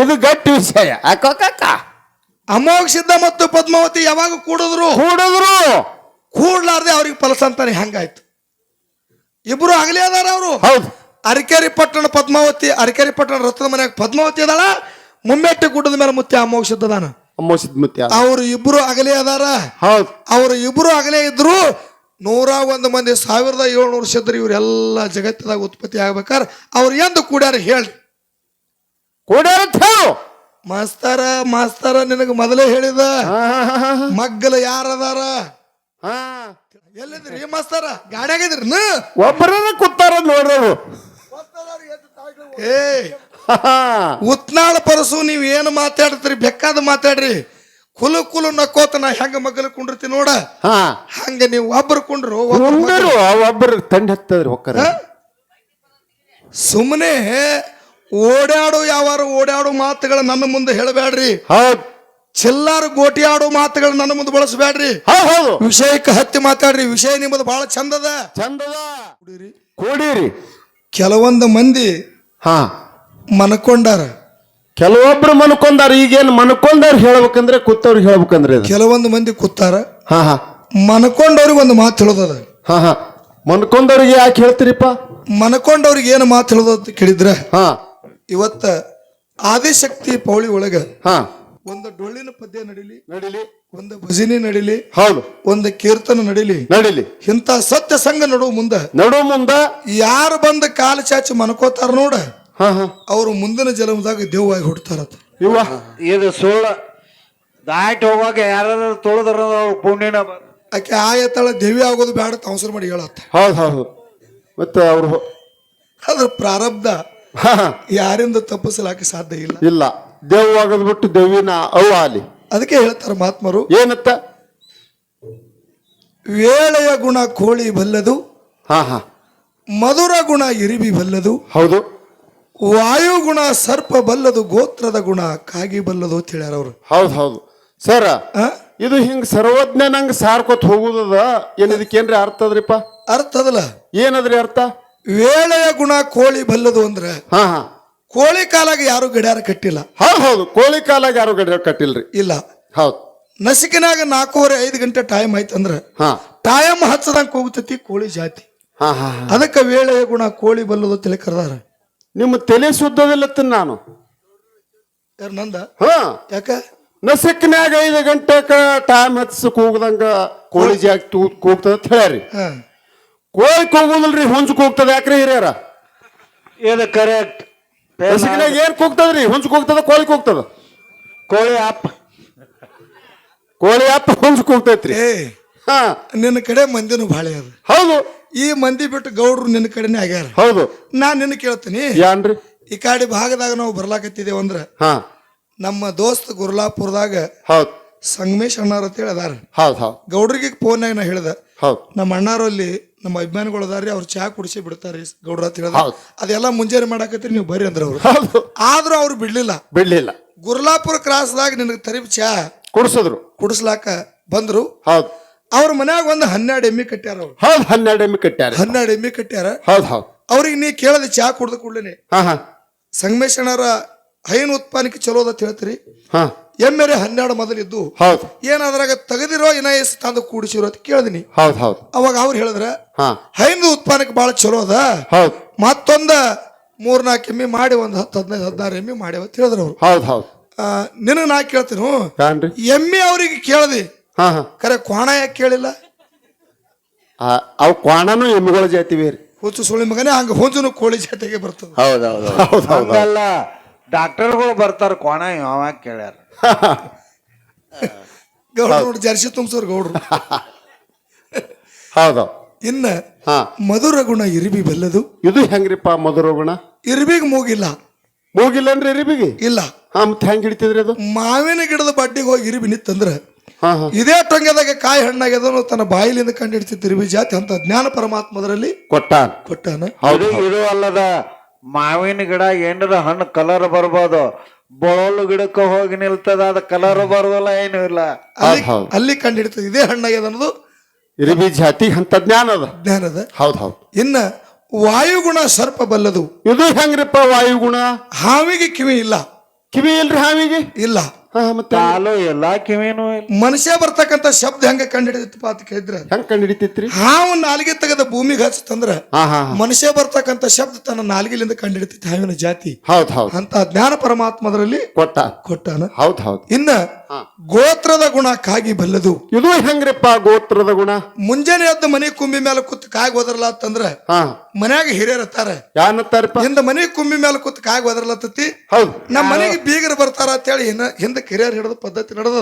ಇದು ಗಟ್ಟಿ ವಿಷಯ. ಅಮೋಘ ಸಿದ್ಧ ಮತ್ತು ಪದ್ಮಾವತಿ ಯಾವಾಗ ಕೂಡಿದ್ರು ಕೂಡ್ಲಾರ್ದೆ ಅವ್ರಿಗೆ ಫಲಸಂತಾನೆ ಹೆಂಗಾಯ್ತು? ಇಬ್ರು ಆಗಲೇ ಅದಾರ ಅವರು. ಹೌದು. ಅರಕೇರಿ ಪಟ್ಟಣ ಪದ್ಮಾವತಿ, ಅರಕೇರಿ ಪಟ್ಟಣ ರಥದ ಮನ್ಯಾಗ ಪದ್ಮಾವತಿ ಅದಾಳ. ಮುಮ್ಮೆಟ್ಟಿ ಗುಡ್ಡದ ಮೇಲೆ ಮುತ್ಯ ಅಮೋಘ ಸಿದ್ಧ ಅದಾನ. ಅವ್ರು ಇಬ್ರು ಅಗಲೇ ಅದಾರ. ಹೌದು. ಅವ್ರು ಇಬ್ರು ಅಗಲೇ ಇದ್ರು. 101 ಮಂದಿ 1700 ಸಿದ್ಧರು ಇವರೆಲ್ಲ ಜಗತ್ತದಾಗ ಉತ್ಪತ್ತಿ ಆಗ್ಬೇಕಾರ ಅವ್ರು ಎಂದು ಕೂಡ್ಯಾರ ಹೇಳಿ? ಮಾಸ್ತರ ನಿನಗ ಮೊದಲೇ ಹೇಳಿದ ಮಗ್ಗಲ ಯಾರದಾರ? ಎಲ್ಲಿದ್ರಿ ಮಾಸ್ತರ? ಗಾಡಿಯಾಗಿದ್ರಿ? ಒಬ್ಬರ ಕೂತಾರ ನೋಡ್ರಿ. ಏ ಉತ್ನಾಳ ಪರಸು, ನೀವ್ ಏನು ಮಾತಾಡ್ತೀರಿ ಬೇಕಾದ ಮಾತಾಡ್ರಿ. ಕುಲು ನಕ್ಕೋತ ನಾ ಹೆಂಗ ಮಗ್ಗಲ ಕುಂಡಿರ್ತಿ ನೋಡ, ಹಂಗ ನೀವು ಒಬ್ಬರು ಕುಂಡ್ರು ಒಬ್ಬರು ತಂಡ ಹತ್ತದ್ರಿ ಹೊಕ್ಕರ. ಸುಮ್ಮನೆ ಓಡಾಡೋ ಮಾತುಗಳ ನನ್ನ ಮುಂದೆ ಹೇಳಬೇಡ್ರಿ. ಚಿಲ್ಲಾರು ಗೋಟಿ ಆಡೋ ಮಾತುಗಳು ನನ್ನ ಮುಂದೆ ಬಳಸಬೇಡ್ರಿ. ವಿಷಯಕ್ಕೆ ಹತ್ತಿ ಮಾತಾಡ್ರಿ. ವಿಷಯ ನಿಮ್ಮದು ಬಹಳ ಚಂದದ. ಕೂಡಿರಿ. ಕೆಲವೊಂದು ಮಂದಿ ಮನ್ಕೊಂಡಾರ, ಕೆಲವೊಬ್ರು ಮನ್ಕೊಂಡಾರ. ಈಗೇನು ಮನ್ಕೊಂಡವ್ರು ಹೇಳ್ಬೇಕಂದ್ರೆ ಕೂತವ್ರಿಗೆ ಹೇಳ್ಬೇಕಂದ್ರೆ ಕೆಲವೊಂದು ಮಂದಿ ಕೂತಾರ. ಮನ್ಕೊಂಡವ್ರಿಗೆ ಒಂದು ಮಾತು ಹೇಳೋದದ. ಮನ್ಕೊಂಡವ್ರಿಗೆ ಯಾಕೆ ಹೇಳ್ತೀರಿಪ್ಪ? ಮನ್ಕೊಂಡವ್ರಿಗೆ ಏನು ಮಾತು ಹೇಳೋದ ಕೇಳಿದ್ರ, ಇವತ್ತ ಆದಿಶಕ್ತಿ ಪೌಳಿ ಒಳಗ ಒಂದು ಡೊಳ್ಳಿನ ಪದ್ಯ ನಡಿಲಿ, ಒಂದು ಭಜನೆ ನಡಿಲಿ, ಹೌದು, ಒಂದು ಕೀರ್ತನ ನಡಿಲಿ, ಇಂಥ ಸತ್ಯ ಸಂಘ ನಡುವ ಮುಂದ ಯಾರು ಬಂದ ಕಾಲು ಚಾಚಿ ಮನ್ಕೋತಾರ ನೋಡ, ಅವರು ಮುಂದಿನ ಜನ್ಮದಾಗ ದೇವವಾಗಿ ಹುಡ್ತಾರತ್ತ. ಇದು ಸುಳ್ಳ. ದಾಟಿ ಹೋಗುವಾಗ ಯಾರು ತೊಳೆದ್ರ ಪುಣ್ಯನ ಆಕೆ ಆಯತಳ ದೇವಿ ಆಗೋದು ಬೇಡ ಅವಸರ ಮಾಡಿ ಹೇಳತ್ತ. ಹೌದು. ಮತ್ತೆ ಅವ್ರು ಅದ್ರ ಪ್ರಾರಬ್ಧ ಯಾರಿಂದ ತಪ್ಪಿಸಲಾಕ ಸಾಧ್ಯ ಇಲ್ಲ. ದೇವವಾಗದ್ ಬಿಟ್ಟು ದೇವಿನ ಅವು ಆಲಿ. ಅದಕ್ಕೆ ಹೇಳ್ತಾರ ಮಹಾತ್ಮರು ಏನತ್ತ? ವೇಳೆಯ ಗುಣ ಕೋಳಿ ಬಲ್ಲದು, ಮಧುರ ಗುಣ ಇರಿಬಿ ಬಲ್ಲದು, ಹೌದು, ವಾಯುಗುಣ ಸರ್ಪ ಬಲ್ಲದು, ಗೋತ್ರದ ಗುಣ ಕಾಗಿ ಬಲ್ಲದು ಅಂತ ಹೇಳ್ಯಾರ ಅವ್ರು. ಹೌದು ಸರ. ಇದು ಹಿಂಗ ಸರ್ವಜ್ಞ ನಂಗೆ ಸಾರ್ಕೊತ್ ಹೋಗುದದ. ಏನ್ ಇದಕ್ಕೇನ್ರಿ ಅರ್ಥ ಅದ್ರಿಪ್ಪ? ಅರ್ಥ ಅದಲ್ಲ. ಏನದ್ರಿ ಅರ್ಥ? ವೇಳೆಯ ಗುಣ ಕೋಳಿ ಬಲ್ಲದು ಅಂದ್ರೆ ಕೋಳಿ ಕಾಲಾಗ ಯಾರು ಗಡಿಯಾರ ಕಟ್ಟಿಲ್ಲ. ಹೌದು, ಕೋಳಿ ಕಾಲಾಗ ಯಾರು ಗಡಿಯಾರ ಕಟ್ಟಿಲ್ರಿ. ಇಲ್ಲ. ಹೌದು. ನಸಿಕಿನಾಗ 4:30-5 ಗಂಟೆ ಟೈಮ್ ಆಯ್ತಂದ್ರ ಟೈಮ್ ಹಚ್ಚದಂಗ ಹೋಗ್ತತಿ ಕೋಳಿ ಜಾತಿ. ಅದಕ್ಕೆ ವೇಳೆಯ ಗುಣ ಕೋಳಿ ಬಲ್ಲದು ತಿಳಿ ಕರ್ದಾರ. ನಿಮ್ಮ ತಲೆ ಸುದ್ದದಿಲ್ಲತ್ತ ನಾನು ನಂದ. ಯಾಕ ನಸಿಕ್ನ್ಯಾಗ 5 ಗಂಟೆಕ ಟೈಮ್ ಹಚ್ಚಕ್ ಹೋಗದಂಗ ಕೋಳಿ ಜಾತಿ ಕೂಗ್ತದ ಅಂತ ಹೇಳ್ಯಾರಿ. ಕೋಳಿ ಕೂಗುದಿಲ್ರಿ, ಹುಂಜಕ್ ಹೋಗ್ತದ. ಯಾಕ್ರಿ ಹಿರಿಯರ? ಇದು ಕರೆಕ್ಟ್. ನಸಿಕ್ನ್ಯಾಗ ಏನ್ ಕೂಗ್ತದ್ರಿ? ಹುಂಜಕ್ ಹೋಗ್ತದ, ಕೋಳಿ ಕೂಗ್ತದ. ಕೋಳಿ ಅಪ್ಪ ಹುಂಜಕ್ ಹೋಗ್ತೈತ್ರಿ. ನಿನ್ನ ಕಡೆ ಮಂದಿನೂ ಬಾಳೆ ಅದ. ಹೌದು. ಈ ಮಂದಿ ಬಿಟ್ಟು ಗೌಡ್ರು ನಿನ್ನ ಕಡೆನೇ ಆಗ್ಯಾರ. ಹೌದು. ನಾನ್ ನಿನ್ನ ಕೇಳ್ತೀನಿ, ಯಾನ್ರಿ ಈ ಕಾಡಿ ಭಾಗದಾಗ ನಾವು ಬರ್ಲಾಕತ್ತಿದ್ದೇವ ಅಂದ್ರ ನಮ್ಮ ದೋಸ್ತ್ ಗುರ್ಲಾಪುರದಾಗ ಸಂಗಮೇಶ್ ಅಣ್ಣಾರ ಅಂತ ಹೇಳಿ ಅದಾರ. ಗೌಡ್ರಿಗೆ ಫೋನ್ನಾಗ ನಾ ಹೇಳ್ದ, ನಮ್ಮ ಅಣ್ಣಾರಲ್ಲಿ ನಮ್ಮ ಅಭಿಮಾನಿಗಳು ಅದಾರಿ, ಅವ್ರು ಚಹಾ ಕುಡಿಸಿ ಬಿಡ್ತಾರಿ ಗೌಡ್ರ ಅಂತ ಹೇಳ್ದ. ಅದೆಲ್ಲ ಮುಂಜಾನೆ ಮಾಡಾಕತ್ರಿ, ನೀವು ಬರ್ರಿ ಅಂದ್ರ ಅವ್ರು. ಆದ್ರೂ ಅವ್ರು ಬಿಡ್ಲಿಲ್ಲ. ಗುರ್ಲಾಪುರ ಕ್ರಾಸ್ದಾಗ ನಿನಗೆ ತರಿಬ್ ಚಹಾ ಕುಡಿಸ್ಲಾಕ ಬಂದ್ರು. ಅವ್ರ ಮನ್ಯಾಗ ಒಂದು 12 ಎಮ್ಮಿ ಕಟ್ಟ್ಯಾರ. 12 ಎಮ್ಮಿ ಕಟ್ಟ್ಯಾರ. ಅವ್ರಿಗೆ ನೀ ಕೇಳದೆ ಚಹಾ ಕುಡ್ದ ಕೂಡ್ಲೇನೆ ಸಂಗಮೇಶ್ ಅಣ್ಣಾರ ಹೈನು ಉತ್ಪಾದನೆಗೆ ಚಲೋದ ಹೇಳ್ತೀರಿ. ಎಮ್ಮೆರೆ 12 ಮೊದಲಿದ್ದು ಏನಾದ್ರಾಗ ತೆಗೆದಿರೋ ಇನ್ನ ಎಷ್ಟು ತಂದು ಕೂಡಿಸಿರೋ ಅಂತ ಕೇಳಿದಿನಿ. ಅವಾಗ ಅವ್ರು ಹೇಳಿದ್ರ ಹೈನು ಉತ್ಪಾದನೆಗೆ ಬಹಳ ಚಲೋ ಅದ, ಮತ್ತೊಂದ 3-4 ಎಮ್ಮಿ ಮಾಡಿ ಒಂದು 10-15-16 ಎಮ್ಮಿ ಮಾಡಿ ಅಂತ ಹೇಳಿದ್ರು ಅವ್ರು. ನಿನಗೆ ನಾ ಕೇಳ್ತೀನಿ, ಎಮ್ಮಿ ಅವ್ರಿಗೆ ಕೇಳದಿ ಕರೆ ಕ್ವಾಣ ಯಾಕೆ ಕೇಳಿಲ್ಲ? ಅವ್ ಕ್ವಾಣನು ಎಮ್ಮಿಗಳ ಜಾತಿ ಬೇರೆ. ಹುಚ್ಚು ಸುಳಿ ಮಗನೇ, ಹಂಗ ಹುಂಜನು ಕೋಳಿ ಜಾತಿಗೆ ಬರ್ತದ. ಹೌದಲ್ಲ, ಡಾಕ್ಟರ್ಗಳು ಬರ್ತಾರ, ಕ್ವಾಣ ಯಾವಾಗ ಕೇಳ್ಯಾರ? ಗೌಡ್ರು ಜರ್ಸಿ ತುಂಬಿಸೋರು ಗೌಡ್ರು. ಇನ್ನ ಮಧುರ ಗುಣ ಇರಿಬಿ ಬಲ್ಲದು. ಇದು ಹೆಂಗ್ರಿಪ್ಪ ಮಧುರ ಗುಣ? ಇರಿಬಿಗೆ ಮೂಗಿಲ್ಲ ಅಂದ್ರೆ ಇರಿಬಿಗೆ ಇಲ್ಲ. ಮತ್ತೆ ಹೆಂಗ್ ಹಿಡಿತಿದ್ರಿ ಅದು? ಮಾವಿನ ಗಿಡದ ಬಡ್ಡಿಗೆ ಹೋಗಿ ಇರಿಬಿ ನಿತ್ತಂದ್ರ ಇದೇ ಟೊಂಗೆದಾಗ ಕಾಯಿ ಹಣ್ಣಾಗ್ಯದನು ತನ್ನ ಬಾಯಿಲಿಂದ ಕಂಡು ಹಿಡಿತಿತ್ತು ಇರಿಬಿ ಜಾತಿ ಅಂತ ಜ್ಞಾನ ಪರಮಾತ್ಮದರಲ್ಲಿ ಕೊಟ್ಟಾನ. ಇದು ಅಲ್ಲದ ಮಾವಿನ ಗಿಡ ಏನಾರ ಹಣ್ಣು ಕಲರ್ ಬರ್ಬೋದು, ಬೋಳು ಗಿಡಕ್ಕೆ ಹೋಗಿ ನಿಲ್ತದ, ಅದ ಕಲರ್ ಬರೋದಲ್ಲ, ಏನು ಇಲ್ಲ, ಅಲ್ಲಿ ಕಂಡು ಹಿಡಿತದ ಇದೇ ಹಣ್ಣಾಗ್ಯದ ಅನ್ನೋದು ಇರಿಬಿ ಜಾತಿ ಅಂತ ಜ್ಞಾನದ. ಇನ್ನ ವಾಯುಗುಣ ಸರ್ಪ ಬಲ್ಲದು. ಇದು ಹೆಂಗ್ರಿಪ್ಪ ವಾಯುಗುಣ? ಹಾವಿಗೆ ಕಿವಿ ಇಲ್ಲ. ಕಿವಿ ಇಲ್ರಿ ಹಾವಿಗೆ? ಇಲ್ಲ. ಮತ್ತೆ ಕಾಲು ಎಲ್ಲ ಕಿವಿನೂ ಇಲ್ಲ. ಮನುಷ್ಯ ಬರ್ತಕ್ಕಂತ ಶಬ್ದ ಹೆಂಗ ಕಂಡಿಡಿದಪ್ಪ ಅಂತ ಕೇಳಿದ್ರ ಹೆಂಗ್ ಕಂಡಿಡಿತೈತ್ರಿ? ಹಾವು ನಾಲಿಗೆ ತೆಗೆದ ಭೂಮಿಗೆ ಹಚ್ಚತಂದ್ರ ಹಾ ಹಾ ಮನುಷ್ಯ ಬರ್ತಕ್ಕಂತ ಶಬ್ದ ತನ್ನ ನಾಲಿಗೆಲಿಂದ ಕಂಡಿಡಿತೈತಿ ಹಾವಿನ ಜಾತಿ. ಹೌದ್ ಹೌದ್ ಅಂತ ಜ್ಞಾನ ಪರಮಾತ್ಮದರಲ್ಲಿ ಕೊಟ್ಟಾನ. ಹೌದ್ ಹೌದ್. ಇನ್ನ ಗೋತ್ರದ ಗುಣ ಕಾಗಿ ಬಲ್ಲದು. ಇದು ಹೆಂಗ್ರಿಪ್ಪ ಗೋತ್ರದ ಗುಣ? ಮುಂಜಾನೆ ಎದ್ದು ಮನೆ ಕುಂಬಿ ಮೇಲೆ ಕೂತ್ ಕಾಗಿ ಹೋದ್ರಲ್ಲ ಅಂತಂದ್ರ ಹಾ ಮನ್ಯಾಗ ಹಿರಿಯರತ್ತಾರ ಯಾನತ್ತಾರಪ್ಪ? ಹಿಂದ ಮನೆ ಕುಂಬಿ ಮೇಲೆ ಕೂತ್ ಕಾಗಿ ಹೋದ್ರಲ್ಲತ್ತತಿ. ಹೌದು. ನಮ್ಮ ಮನೆಗೆ ಬೀಗರು ಬರ್ತಾರ ಅಂತೇಳಿ ಹಿಂದಕ್ಕೆ ಹಿರಿಯರ್ ಹಿಡಿದ ಪದ್ಧತಿ ನಡೆದ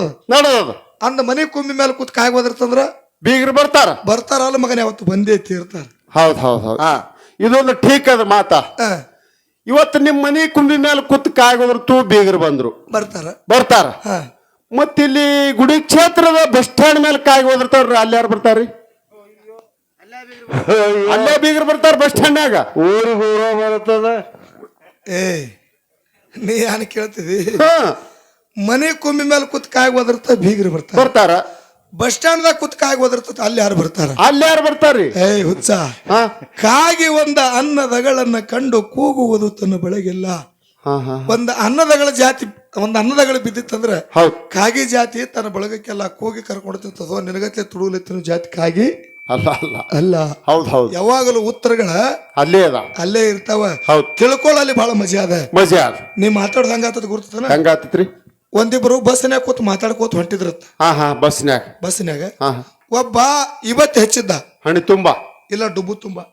ಅಂದ ಮನೆ ಕುಂಬಿ ಮೇಲೆ ಕೂತ್ ಕಾಗಿ ಹೋದಿರ್ತಂದ್ರ ಬೀಗರು ಬರ್ತಾರಲ್ಲ ಮಗನ ಯಾವತ್ತು ಬಂದೇ ತೀರ್ತಾರ. ಹೌದ್ ಹೌದ್ ಹೌದ್. ಇದೊಂದು ಠೀಕ್ ಅದ ಮಾತಾ. ಇವತ್ತು ನಿಮ್ ಮನಿ ಕುಂಬಿ ಮೇಲೆ ಕೂತ್ ಕಾಗೋದ್ರತು ಬೀಗರು ಬರ್ತಾರ. ಮತ್ತಿಲ್ಲಿ ಗುಡಿ ಕ್ಷೇತ್ರದ ಬಸ್ ಸ್ಟ್ಯಾಂಡ್ ಮೇಲೆ ಕಾಗಿ ಹೋದಿರ್ತಾವ್ರಿ, ಅಲ್ಲಿ ಯಾರು ಬರ್ತಾರ್ರಿ? ಅಲ್ಲೇ ಬೀಗರು ಬರ್ತಾರ ಬಸ್ ಸ್ಟ್ಯಾಂಡ್ನಾಗ. ಊರಿಗೆ ಊರ ಬರ್ತದ. ನೀ ಏನ್ ಕೇಳ್ತಿದಿ? ಮನೆ ಕುಂಬಿ ಮೇಲೆ ಕೂತ್ ಕಾಗಿ ಹೋದಿರ್ತ ಬೀಗರು ಬರ್ತಾರ. ಬಸ್ ಸ್ಟ್ಯಾಂಡ್ ದಾಗ ಕೂತ್ ಕಾಗಿ ಹೋದಿರ್ತದ, ಅಲ್ಲಿ ಯಾರು ಬರ್ತಾರ್ರಿ? ಹುಚ್ಚ, ಕಾಗಿ ಒಂದ ಅನ್ನದಗಳನ್ನ ಕಂಡು ಕೂಗುವುದು ತನ್ನ ಬೆಳಗಿಲ್ಲ. ಒಂದ್ ಅನ್ನದಗಳ ಜಾತಿ, ಒಂದ್ ಅನ್ನದಗಳು ಬಿದ್ದಿತ್ತಂದ್ರ ಕಾಗಿ ಜಾತಿ ತನ್ನ ಬಳಗಕ್ಕೆಲ್ಲ ಕೂಗಿ ಕರ್ಕೊಂಡಿರ್ತದೋ. ನಿನಗತ್ತೆ ತುಡುಲೆತ್ತಿನ ಜಾತಿ ಕಾಗಿ ಅಲ್ಲ ಅಲ್ಲ ಅಲ್ಲ. ಹೌದ್ ಹೌದ್. ಯಾವಾಗಲೂ ಉತ್ತರಗಳ ಅಲ್ಲೇ ಇರ್ತಾವ. ತಿಳ್ಕೊಳ್ಳಲ್ಲಿ ಬಹಳ ಮಜಾ ಅದ. ನೀ ಮಾತಾಡ್ದಂಗ ಆತದ ಗುರ್ತನ ಹಂಗಾತತ್ರಿ. ಒಂದಿಬ್ರು ಬಸ್ನ್ಯಾಗ ಕೂತ್ ಮಾತಾಡ್ಕೋತ ಹೊಂಟಿದ್ರತ್ತ. ಬಸ್ನ್ಯಾಗ ಒಬ್ಬ ಇವತ್ತು ಹೆಚ್ಚಿದ್ದ ಹಣಿ ತುಂಬಾ ಇಲ್ಲ ಡುಬ್ಬು ತುಂಬಾ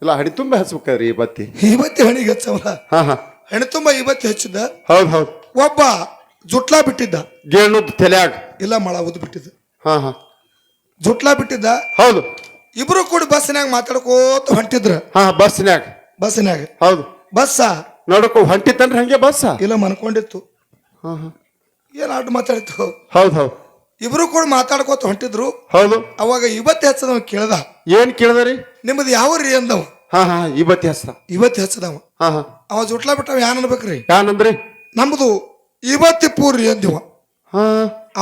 ಇಲ್ಲ, ಹಣಿ ತುಂಬಾ ಹಚ್ಬೇಕ್ರಿ ಬತ್ತಿ. ಇವತ್ತಿ ಹಣಿಗೆ ಹಚ್ಚವಲ್ಲ, ಹಣಿ ತುಂಬಾ ಇವತ್ತು ಹೆಚ್ಚಿದ್ದ. ಹೌದ್ ಹೌದ್. ಒಬ್ಬ ಜುಟ್ಲಾ ಬಿಟ್ಟಿದ್ದ, ಗೇಣುದ್ ತಲೆಯಾಗ ಇಲ್ಲ ಮಳ ಉದ್ ಬಿಟ್ಟಿದ್ದ. ಜುಟ್ಲಾ ಬಿಟ್ಟಿದ್ದ. ಹೌದು. ಇಬ್ರು ಕೂಡಿ ಬಸ್ನ್ಯಾಗ ಮಾತಾಡ್ಕೋತ ಹೊಂಟಿದ್ರ. ಬಸ್ನ್ಯಾಗ ಹೌದು. ಬಸ್ಸ ನೋಡಕ್ ಹೊಂಟಿತ್ತನ್ರಿ ಹಂಗೆ ಬಸ್ಸ ಇಲ್ಲ ಮನ್ಕೊಂಡಿತ್ತು. ಏನ್ ಅಡ್ಡ ಮಾತಾಡಿತ್ತು. ಹೌದ್ ಹೌದ್. ಇಬ್ರು ಕೂಡ ಮಾತಾಡ್ಕೋತ ಹೊಂಟಿದ್ರು. ಹೌದು. ಅವಾಗ ಇವತ್ತು ಹಚ್ಚದವ ಕೇಳ್ದ. ಏನ್ ಕೇಳ್ದರಿ? ನಿಮ್ಮದು ಯಾವ ರೀ ಅಂದವ. ಇವತ್ತು ಹಚ್ಚದವ. ಅವ ಜುಟ್ಲಾ ಬಿಟ್ಟವ ಯಾನ್ ಅನ್ಬೇಕ್ರಿ? ಯಾನಂದ್ರಿ? ನಮ್ದು ಇವತ್ತಿ ಪೂರ್ರಿ ಅಂದಿವ.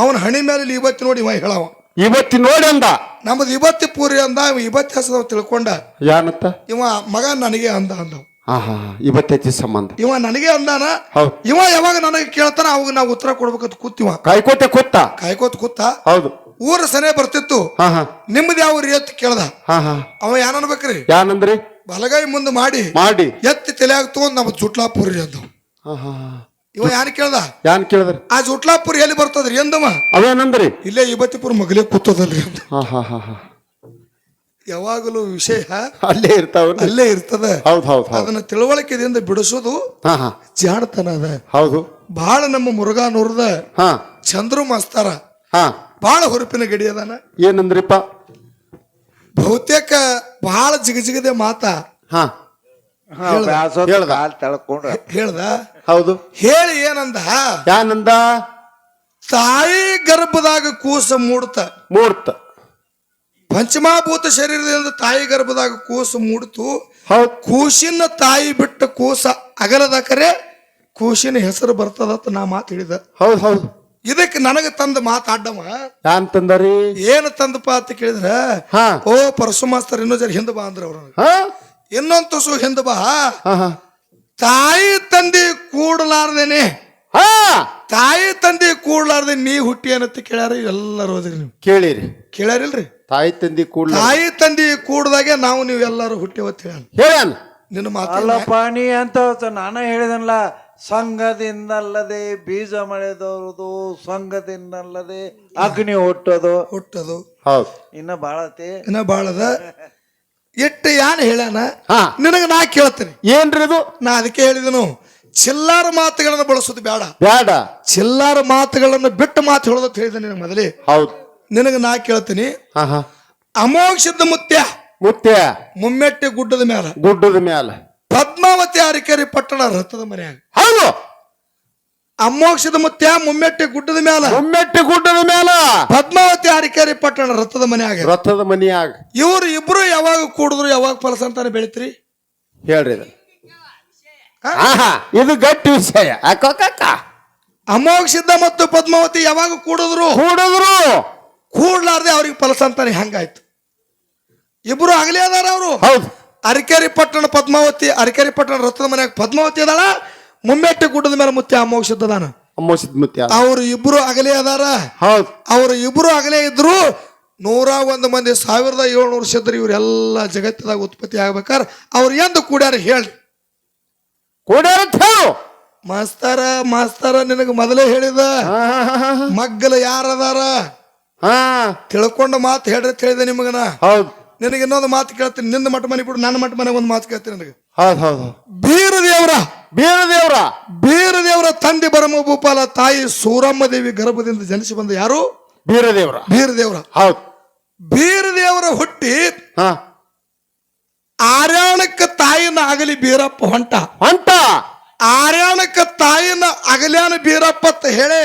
ಅವನ ಹಣಿ ಮೇಲೆ ಇವತ್ತಿ ನೋಡಿ ಇವ ಹೇಳವ. ಇವತ್ತಿ ನೋಡಿ ಅಂದ. ನಮ್ದು ಇವತ್ತಿ ಪೂರಿ ಅಂದ. ಇವ ಇವತ್ತಿ ಹಚ್ಚದವ ತಿಳ್ಕೊಂಡ. ಯಾನತ್ತ? ಇವ ಮಗ ನನಗೆ ಅಂದವ. ಇವತ್ತಿ ಸಂಬಂಧ ಇವ ನನಗೆ ಅಂದಾನ. ಇವ ಯಾವಾಗ ನನಗೆ ಕೇಳ್ತಾನ ಅವಾಗ ನಾವು ಉತ್ತರ ಕೊಡ್ಬೇಕಂತ ಕೂತಿವ. ಕಾಯ್ಕೋತ ಕೂತ. ಹೌದು. ಊರ ಸನೆ ಬರ್ತಿತ್ತು. ನಿಮ್ದು ಯಾವ ರೀ ಅಂತ ಕೇಳ್ದ. ಅವ ಯಾನ್ ಅನ್ಬೇಕ್ರಿ? ಯಾನಂದ್ರಿ? ಬಲಗೈ ಮುಂದೆ ಮಾಡಿ ಎತ್ತಿ ತಲೆಯಾಗ ತಗೊಂಡ್ ನಮ್ದು ಜುಟ್ಲಾಪುರಿ ಅಂದವ. ಇವ ಯಾನ್ ಕೇಳ್ದ್ರಿ? ಆ ಜುಟ್ಲಾಪುರಿ ಎಲ್ಲಿ ಬರ್ತದ್ರಿ ಅಂದವ. ಅವೇನಂದ್ರಿ? ಇಲ್ಲೇ ಇವತ್ತಿಪುರ ಮಗಲೇ ಕೂತದಲ್ರಿ ಅಂದ. ಯಾವಾಗಲೂ ವಿಷಯ ಅಲ್ಲೇ ಇರ್ತದ. ಅದನ್ನ ತಿಳುವಳಿಕೆಯಿಂದ ಬಿಡಿಸೋದು ಜಾಣತನ ಅದ. ಹೌದು. ಬಹಳ ನಮ್ಮ ಮುರುಘಾನೂರದ ಚಂದ್ರು ಮಾಸ್ತರ ಬಹಳ ಹುರುಪಿನ ಗಡಿ ಅದಾನ. ಏನಂದ್ರಿಪ್ಪ? ಬಹುತೇಕ ಬಹಳ ಜಿಗಜಿಗದೆ ಮಾತಾ ಹೇಳ್ದ. ಹೌದು. ಹೇಳಿ ಏನಂದ? ತಾಯಿ ಗರ್ಭದಾಗ ಕೂಸ ಮೂಡ್ತ ಪಂಚಮಾಭೂತ ಶರೀರದಿಂದ ತಾಯಿ ಗರ್ಭದಾಗ ಕೂಸು ಮೂಡ್ತು. ಕೂಸಿನ ತಾಯಿ ಬಿಟ್ಟ ಕೂಸ ಅಗಲದಕರೆ ಕೂಸಿನ ಹೆಸರು ಬರ್ತದತ್ತ ನಾ ಮಾತು ಹೇಳಿದ. ಹೌದು. ಇದಕ್ಕೆ ನನಗ ತಂದ ಮಾತಾಡ್ಡವ ಯಾನ್ ತಂದರಿ? ಏನು ತಂದಪ್ಪ ಅಂತ ಕೇಳಿದ್ರ, ಓ ಪರಸು ಮಾಸ್ತರ್ ಇನ್ನೂ ಜರ ಹಿಂದ ಬಾ ಅಂದ್ರ ಅವ್ರ. ಇನ್ನೊಂದು ತುಸು ಹಿಂದ ಬಾ. ತಾಯಿ ತಂದೆ ಕೂಡಲಾರ್ದೇನೆ ತಾಯಿ ತಂದೆ ಕೂಡ್ಲಾರ್ದೆ ನೀ ಹುಟ್ಟಿ ಅನ್ನತ್ತ ಕೇಳ್ಯಾರ. ಎಲ್ಲರೂ ನೀವು ಕೇಳ್ಯಾರಿಲ್ರಿ? ತಾಯಿ ತಂದಿ ಕೂಡ್ದಾಗೆ ನಾವು ನೀವು ಎಲ್ಲರೂ ಹುಟ್ಟಿವತ್ತು ಹೇಳ ನಿನ್ನ ಮಾತಲ್ಲಪ್ಪ. ನೀ ಅಂತ ನಾನ ಹೇಳಿದನಲ್ಲ, ಸಂಘದಿಂದಲ್ಲದೆ ಬೀಜ ಮಳೆದವ್ರದು, ಸಂಘದಿಂದಲ್ಲದೆ ಅಗ್ನಿ ಹುಟ್ಟೋದು. ಹೌದು. ಇನ್ನ ಬಾಳದ ಎಟ್ಟು ಯಾನ್ ಹೇಳ್ಯಾನ ನಿನಗ ನಾ ಕೇಳ್ತೇನೆ. ಏನ್ರಿ ಅದು? ನಾ ಅದಕ್ಕೆ ಹೇಳಿದನು, ಚಿಲ್ಲಾರ ಮಾತುಗಳನ್ನ ಬಳಸೋದು ಬೇಡ. ಚಿಲ್ಲಾರ ಮಾತುಗಳನ್ನ ಬಿಟ್ಟು ಮಾತು ಹೇಳೋದು ಹೇಳಿದ ನಿನಗೆ ಮೊದಲೇ. ಹೌದು. ನಿನಗ ನಾ ಕೇಳ್ತೀನಿ. ಅಮೋಕ್ಷದ ಮುತ್ಯ ಮುಮ್ಮೆಟ್ಟಿ ಗುಡ್ಡದ ಮ್ಯಾಲ ಪದ್ಮಾವತಿ ಅರಿಕೆರೆ ಪಟ್ಟಣ ರಥದ ಮನ್ಯಾಗ. ಹೌದು. ಅಮೋಕ್ಷದ ಮುತ್ಯ ಮುಮ್ಮೆಟ್ಟಿ ಗುಡ್ಡದ ಮ್ಯಾಲ ಪದ್ಮಾವತಿ ಅರಿಕೆರೆ ಪಟ್ಟಣ ರಥದ ಮನ್ಯಾಗ. ಇವ್ರು ಇಬ್ರು ಯಾವಾಗ ಕೂಡಿದ್ರು ಯಾವಾಗ ಫಲಸಂತಾನೆ ಬೆಳಿತ್ರಿ ಹೇಳ್ರಿ? ಇದು ಗಟ್ಟಿ ವಿಷಯ. ಅಮೋಕ್ಷ ಮತ್ತು ಪದ್ಮಾವತಿ ಯಾವಾಗ ಕೂಡಿದ್ರು ಕೂಡ್ಲಾರ್ದೆ ಅವ್ರಿಗೆ ಫಲಸಂತಾನೆ ಹಂಗಾಯ್ತು. ಇಬ್ರು ಆಗಲೇ ಅದಾರ ಅವರು. ಹೌದು. ಅರಕೇರಿ ಪಟ್ಟಣ ಪದ್ಮಾವತಿ, ಅರಕೇರಿ ಪಟ್ಟಣ ರಥದ ಮನೆಯಾಗ ಪದ್ಮಾವತಿ ಅದಾಳ, ಮುಮ್ಮೆಟ್ಟಿ ಗುಡ್ಡದ ಮೇಲೆ ಮುತ್ಯ ಅಮೋಕ್ಷದದಾನ. ಅಮೋಷಿತ್ ಮುತ್ಯ ಅವ್ರು ಇಬ್ರು ಅಗಲೇ ಅದಾರ. ಹೌದು, ಅವ್ರು ಇಬ್ರು ಅಗಲೇ ಇದ್ರು. 101 ಮಂದಿ 1700 ವರ್ಷದ್ರ ಇವ್ರೆಲ್ಲ ಜಗತ್ತದಾಗ ಉತ್ಪತ್ತಿ ಆಗ್ಬೇಕಾರ ಅವ್ರು ಎಂದು ಕೂಡ್ಯಾರ ಹೇಳ್ರಿ. ಮಾಸ್ತರ ನಿನಗ ಮೊದಲೇ ಹೇಳಿದ ಮಗ್ಗಲ ಯಾರದಾರ ತಿಳ್ಕೊಂಡ ಮಾತು ಹೇಳ್ರಿ ತಿಳಿದ ನಿಮಗನ. ಹೌದು, ನಿನಗೆ ಇನ್ನೊಂದು ಮಾತು ಕೇಳ್ತೀನಿ. ನಿಂದ ಮಠ ಮನೆ ಬಿಡು, ನನ್ನ ಮಠ ಮನೆಗೆ ಒಂದು ಮಾತು ಕೇಳ್ತೀನಿ ನನಗೆ. ಹೌದು ಹೌದು. ಬೀರದೇವರ ತಂದೆ ಬರಮ ಭೂಪಾಲ, ತಾಯಿ ಸೂರಮ್ಮ ದೇವಿ ಗರ್ಭದಿಂದ ಜನಿಸಿ ಬಂದ ಯಾರು? ಬೀರದೇವರ. ಹೌದು, ಬೀರದೇವರ ಹುಟ್ಟಿ ಆರ್ಯಾಣಕ್ಕ ತಾಯಿನ ಅಗಲಿ ಬೀರಪ್ಪ ಹೊಂಟ. ಆರ್ಯಾಣಕ್ಕ ತಾಯಿನ ಅಗಲ್ಯಾನ ಬೀರಪ್ಪ ಅಂತ ಹೇಳಿ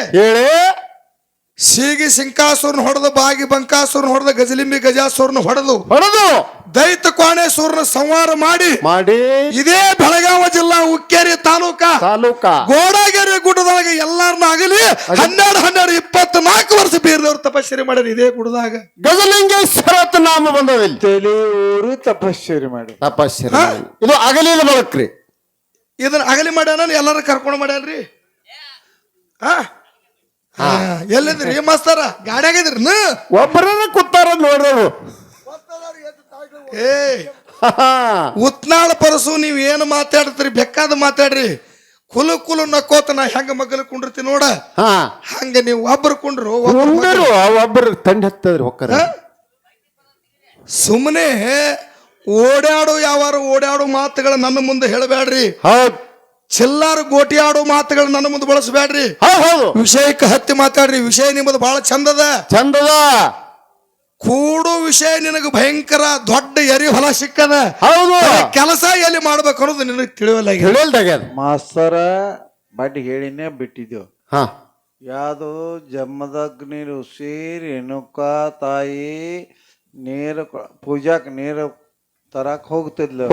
ಸೀಗಿ ಸಿಂಕಾಸುರನ ಹೊಡೆದು, ಬಾಗಿ ಬಂಕಾಸುರನ ಹೊಡೆದ, ಗಜಲಿಂಬಿ ಗಜಾಸುರನ ಹೊಡೆದು ದೈತ ಕೋಣೇಶ್ವರನ ಸಂಹಾರ ಮಾಡಿ ಇದೇ ಬೆಳಗಾವಿ ಜಿಲ್ಲಾ ಹುಕ್ಕೇರಿ ತಾಲೂಕ ಗೋಡಾಗೆರೆ ಗುಡ್ಡದೊಳಗೆ ಎಲ್ಲಾರನ್ನ ಅಗಲಿ 12 24 ವರ್ಷ ಬೀರದವ್ರು ತಪಶ್ಚರ್ಯ ಮಾಡ್ಯಾರ ಇದೇ ಗುಡ್ಡದಾಗ. ಗಜಲಿಂಗೇಶ್ವರ ನಾಮ ಬಂದದಲ್ಲಿ ತಿಳಿಯೂರು ತಪಶ್ಚರ್ಯ ಮಾಡಿ ಇದು ಅಗಲಿದ ಬಳಕ್ರಿ. ಇದನ್ನ ಅಗಲಿ ಮಾಡ್ಯಾನ, ಎಲ್ಲಾರು ಕರ್ಕೊಂಡು ಮಾಡ್ಯಾನ್ರಿ. ಎಲ್ಲಿದ್ರಿ ಮಾಸ್ತರ? ಗಾಡಿಯಾಗಿದ್ರಿ? ಒಬ್ಬರ ಕೂತಾರ ನೋಡ್ರು. ಉತ್ನಾಳ ಪರಸು ನೀವ್ ಏನು ಮಾತಾಡ್ತೀರಿ ಬೇಕಾದ ಮಾತಾಡ್ರಿ. ಕುಲು ನಕ್ಕೋತ ನಾ ಹೆಂಗ ಮಗಲ್ ಕುಂಡಿರ್ತಿ ನೋಡ, ಹಂಗ ನೀವು ಒಬ್ಬರು ಕುಂಡ್ರು ಒಬ್ಬರು ತಂಡ ಹತ್ತದ್ರಿ ಹೊಕ್ಕರ. ಸುಮ್ಮನೆ ಓಡಾಡೋ ಮಾತುಗಳ ನನ್ನ ಮುಂದೆ ಹೇಳಬೇಡ್ರಿ. ಚಿಲ್ಲಾರು ಗೋಟಿ ಆಡೋ ಮಾತುಗಳು ನನ್ನ ಮುಂದೆ ಬಳಸಬೇಡ್ರಿ. ವಿಷಯಕ್ಕೆ ಹತ್ತಿ ಮಾತಾಡ್ರಿ. ವಿಷಯ ನಿಮ್ಮದು ಬಹಳ ಚಂದದ. ಕೂಡು ವಿಷಯ ನಿನಗೆ ಭಯಂಕರ ದೊಡ್ಡ ಎರಿ ಹೊಲ ಸಿಕ್ಕದ. ಕೆಲಸ ಎಲ್ಲಿ ಮಾಡ್ಬೇಕು ಅನ್ನೋದು ನಿನಗೆ ತಿಳಿಯಲ್ಲ. ಮಾಸ್ತರ ಬಡ್ಡಿ ಹೇಳಿನೇ ಬಿಟ್ಟಿದ್ದೆವು. ಯಾವುದು ಜಮದಗ್ನಿ ಋಷಿ ರೇಣುಕಾ ತಾಯಿ ನೀರು ಪೂಜಾಕ್ ನೀರು ತರಕ್ ಹೋಗ್ತಿದ್ಲು.